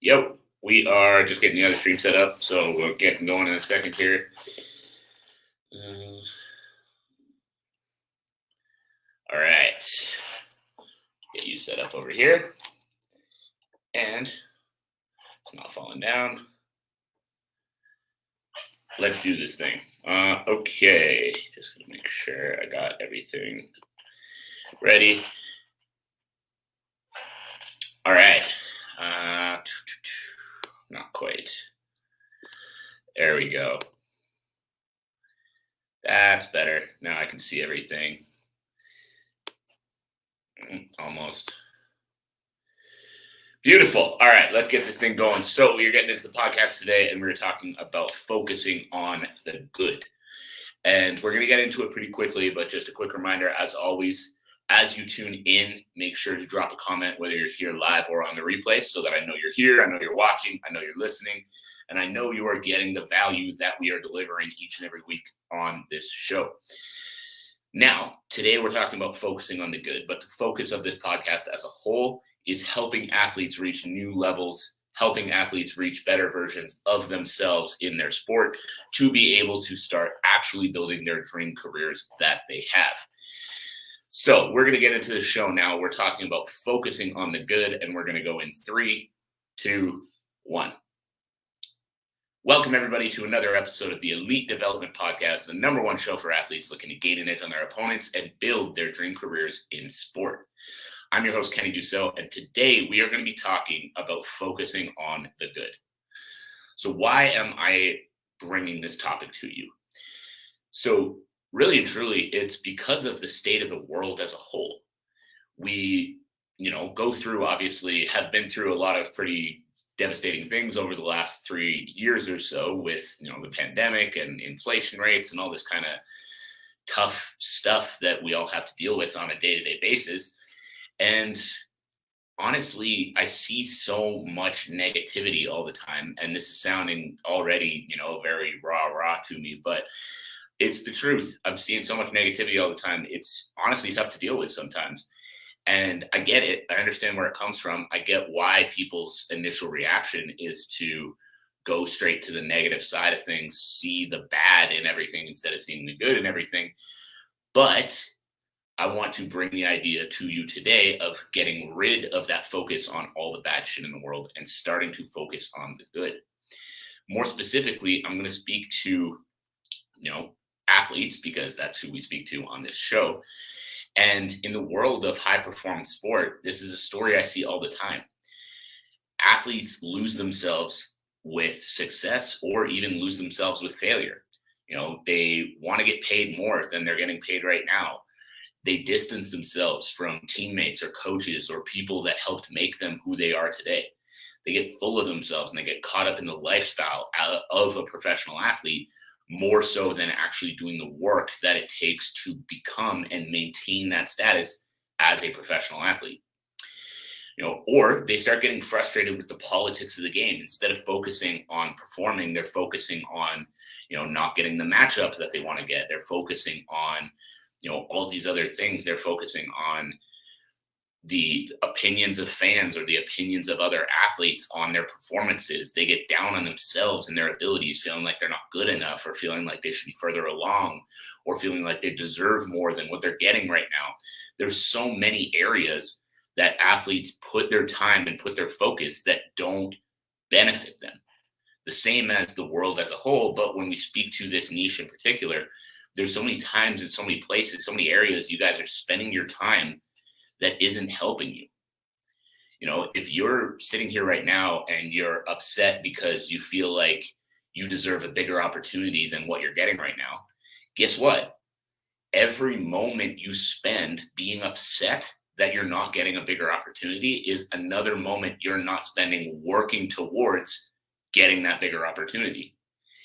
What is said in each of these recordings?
Yep, we are just getting the other stream set up, so we'll get going in a second here. Uh, all right, get you set up over here, and it's not falling down. Let's do this thing. Okay, just gonna make sure I got everything ready. All right, not quite. There we go. That's better. Now I can see everything. Almost. Beautiful. All right, let's get this thing going. So we're getting into the podcast today, and we're talking about focusing on the good. And we're going to get into it pretty quickly, but just a quick reminder, as always, as you tune in, make sure to drop a comment, whether you're here live or on the replay, so that I know you're here, I know you're watching, I know you're listening, and I know you are getting the value that we are delivering each and every week on this show. Now, today we're talking about focusing on the good, but the focus of this podcast as a whole is helping athletes reach new levels, helping athletes reach better versions of themselves in their sport to be able to start actually building their dream careers that they have. So we're going to get into the show now. We're talking about focusing on the good, and we're going to go in 3, 2, 1. Welcome, everybody, to another episode of the Elite Development Podcast, the #1 show for athletes looking to gain an edge on their opponents and build their dream careers in sport. I'm your host, Kenny Dusseault, and today we are going to be talking about focusing on the good. So why am I bringing this topic to you? So really and truly, it's because of the state of the world as a whole. We, go through, obviously, have been through a lot of pretty devastating things over the last 3 years or so with, the pandemic and inflation rates and all this kind of tough stuff that we all have to deal with on a day-to-day basis. And honestly, I see so much negativity all the time. And this is sounding already, very rah to me, but it's the truth. I'm seeing so much negativity all the time. It's honestly tough to deal with sometimes. And I get it. I understand where it comes from. I get why people's initial reaction is to go straight to the negative side of things, see the bad in everything instead of seeing the good in everything. But I want to bring the idea to you today of getting rid of that focus on all the bad shit in the world and starting to focus on the good. More specifically, I'm going to speak to, athletes, because that's who we speak to on this show. And in the world of high performance sport, this is a story I see all the time. Athletes lose themselves with success or even lose themselves with failure. They want to get paid more than they're getting paid right now. They distance themselves from teammates or coaches or people that helped make them who they are today. They get full of themselves and they get caught up in the lifestyle of a professional athlete more so than actually doing the work that it takes to become and maintain that status as a professional athlete. Or they start getting frustrated with the politics of the game. Instead of focusing on performing, they're focusing on, not getting the matchups that they want to get. They're focusing on all these other things. They're focusing on the opinions of fans or the opinions of other athletes on their performances. They get down on themselves and their abilities, feeling like they're not good enough, or feeling like they should be further along, or feeling like they deserve more than what they're getting right now. There's so many areas that athletes put their time and put their focus that don't benefit them. The same as the world as a whole, but when we speak to this niche in particular, there's so many times in so many places, so many areas you guys are spending your time that isn't helping you. If you're sitting here right now and you're upset because you feel like you deserve a bigger opportunity than what you're getting right now, guess what? Every moment you spend being upset that you're not getting a bigger opportunity is another moment you're not spending working towards getting that bigger opportunity.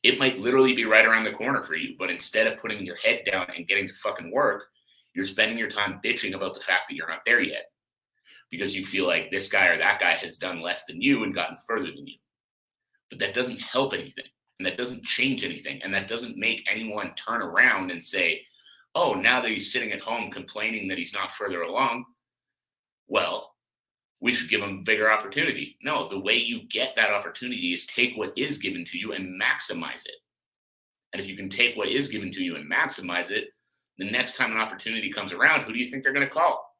It might literally be right around the corner for you, but instead of putting your head down and getting to fucking work, you're spending your time bitching about the fact that you're not there yet because you feel like this guy or that guy has done less than you and gotten further than you. But that doesn't help anything, and that doesn't change anything, and that doesn't make anyone turn around and say, oh, now that he's sitting at home complaining that he's not further along, well, we should give them a bigger opportunity. No, the way you get that opportunity is take what is given to you and maximize it. And if you can take what is given to you and maximize it, the next time an opportunity comes around, who do you think they're going to call?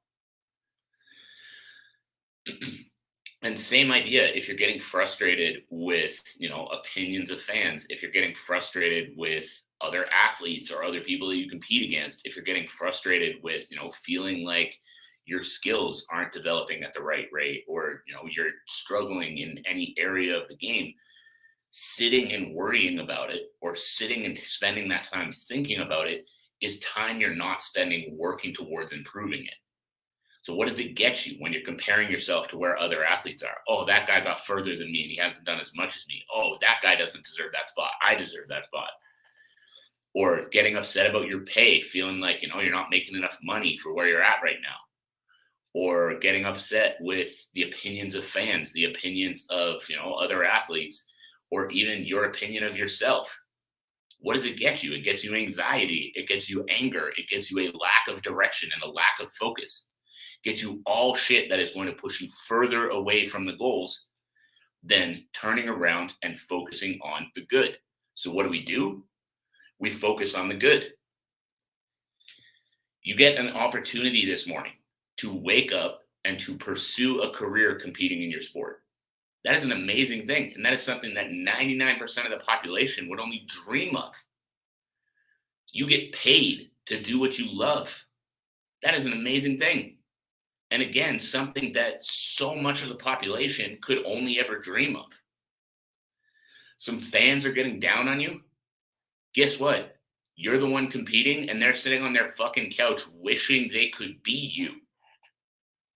And same idea, if you're getting frustrated with, opinions of fans, if you're getting frustrated with other athletes or other people that you compete against, if you're getting frustrated with, feeling like your skills aren't developing at the right rate, or, you're struggling in any area of the game, sitting and worrying about it, or sitting and spending that time thinking about it, is time you're not spending working towards improving it. So what does it get you when you're comparing yourself to where other athletes are? Oh, that guy got further than me and he hasn't done as much as me. Oh, that guy doesn't deserve that spot. I deserve that spot. Or getting upset about your pay, feeling like, you're not making enough money for where you're at right now. Or getting upset with the opinions of fans, the opinions of, other athletes, or even your opinion of yourself. What does it get you? It gets you anxiety. It gets you anger. It gets you a lack of direction and a lack of focus. Gets you all shit that is going to push you further away from the goals than turning around and focusing on the good. So what do? We focus on the good. You get an opportunity this morning to wake up and to pursue a career competing in your sport. That is an amazing thing. And that is something that 99% of the population would only dream of. You get paid to do what you love. That is an amazing thing. And again, something that so much of the population could only ever dream of. Some fans are getting down on you. Guess what? You're the one competing, and they're sitting on their fucking couch wishing they could be you.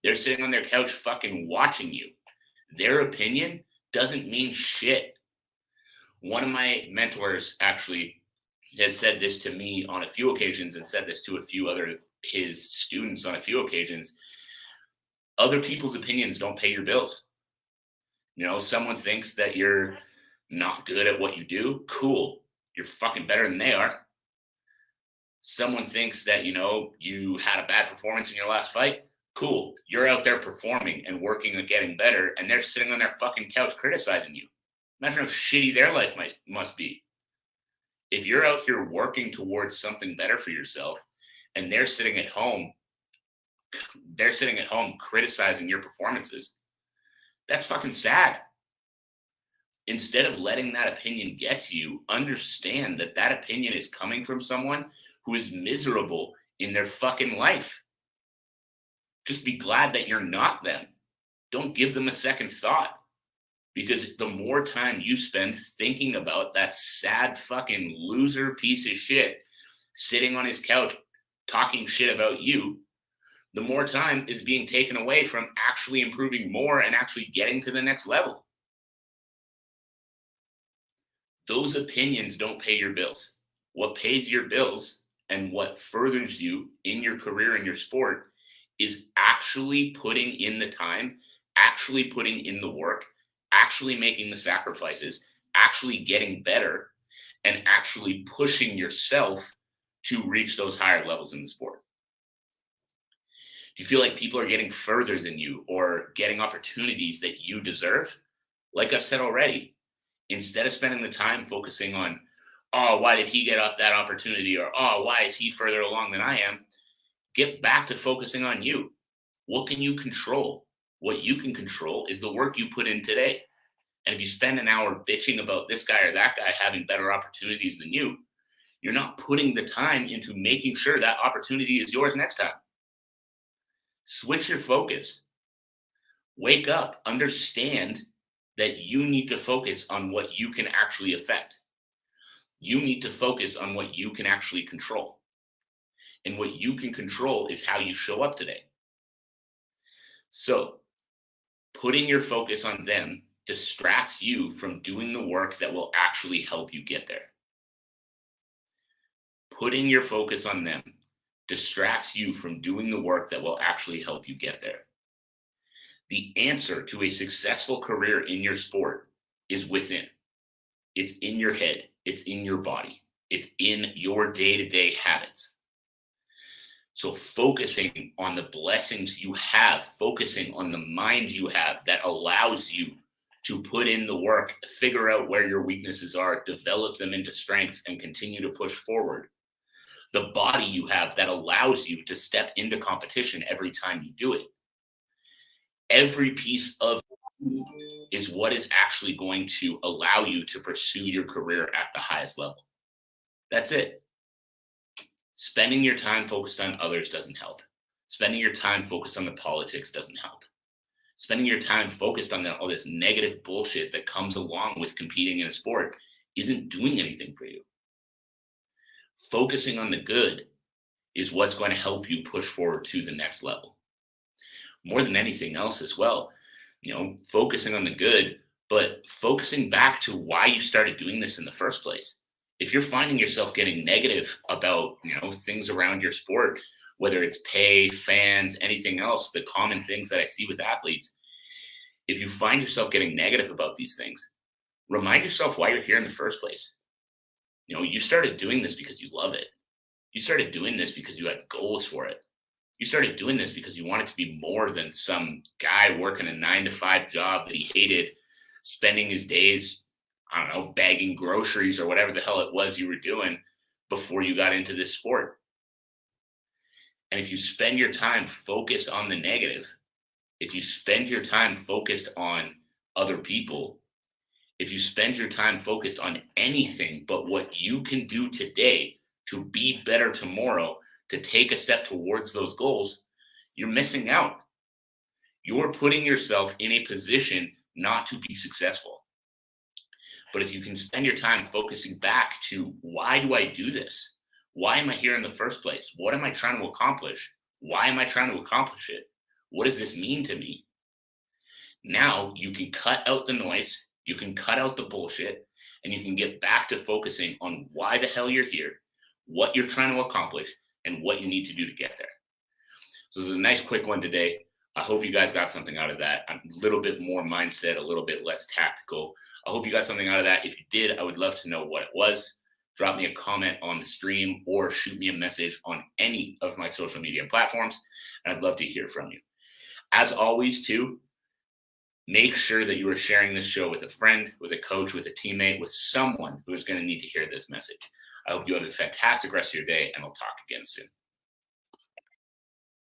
They're sitting on their couch fucking watching you. Their opinion doesn't mean shit. One of my mentors actually has said this to me on a few occasions, and said this to a few other of his students on a few occasions. Other people's opinions don't pay your bills. Someone thinks that you're not good at what you do. Cool. You're fucking better than they are. Someone thinks that, you had a bad performance in your last fight. Cool. You're out there performing and working and getting better, and they're sitting on their fucking couch criticizing you. Imagine how shitty their life must be. If you're out here working towards something better for yourself, and they're sitting at home criticizing your performances, that's fucking sad. Instead of letting that opinion get to you, understand that that opinion is coming from someone who is miserable in their fucking life. Just be glad that you're not them. Don't give them a second thought, because the more time you spend thinking about that sad fucking loser piece of shit sitting on his couch talking shit about you, the more time is being taken away from actually improving more and actually getting to the next level. Those opinions don't pay your bills. What pays your bills and what furthers you in your career and your sport is actually putting in the time, actually putting in the work, actually making the sacrifices, actually getting better, and actually pushing yourself to reach those higher levels in the sport. Do you feel like people are getting further than you or getting opportunities that you deserve? Like I've said already, instead of spending the time focusing on, oh, why did he get up that opportunity? Or, oh, why is he further along than I am? Get back to focusing on you. What can you control? What you can control is the work you put in today. And if you spend an hour bitching about this guy or that guy having better opportunities than you, you're not putting the time into making sure that opportunity is yours next time. Switch your focus. Wake up. Understand that you need to focus on what you can actually affect. You need to focus on what you can actually control. And what you can control is how you show up today. So, putting your focus on them distracts you from doing the work that will actually help you get there. Putting your focus on them distracts you from doing the work that will actually help you get there. The answer to a successful career in your sport is within. It's in your head. It's in your body. It's in your day-to-day habits. So focusing on the blessings you have, focusing on the mind you have that allows you to put in the work, figure out where your weaknesses are, develop them into strengths, and continue to push forward. The body you have that allows you to step into competition every time you do it. Every piece of you is what is actually going to allow you to pursue your career at the highest level. That's it. Spending your time focused on others doesn't help. Spending your time focused on the politics doesn't help. Spending your time focused on all this negative bullshit that comes along with competing in a sport isn't doing anything for you. Focusing on the good is what's going to help you push forward to the next level. More than anything else as well, focusing on the good, but focusing back to why you started doing this in the first place. If you're finding yourself getting negative about, things around your sport, whether it's pay, fans, anything else, the common things that I see with athletes, if you find yourself getting negative about these things, remind yourself why you're here in the first place. You started doing this because you love it. You started doing this because you had goals for it. You started doing this because you wanted to be more than some guy working a 9-to-5 job that he hated, spending his days, bagging groceries or whatever the hell it was you were doing before you got into this sport. And if you spend your time focused on the negative, if you spend your time focused on other people, if you spend your time focused on anything but what you can do today to be better tomorrow, to take a step towards those goals, you're missing out. You're putting yourself in a position not to be successful. But if you can spend your time focusing back to, why do I do this? Why am I here in the first place? What am I trying to accomplish? Why am I trying to accomplish it? What does this mean to me? Now you can cut out the noise, you can cut out the bullshit, and you can get back to focusing on why the hell you're here, what you're trying to accomplish, and what you need to do to get there. So this is a nice quick one today. I hope you guys got something out of that. A little bit more mindset, a little bit less tactical. I hope you got something out of that. If you did, I would love to know what it was. Drop me a comment on the stream or shoot me a message on any of my social media platforms, and I'd love to hear from you. As always, too, make sure that you are sharing this show with a friend, with a coach, with a teammate, with someone who is going to need to hear this message. I hope you have a fantastic rest of your day, and I'll talk again soon.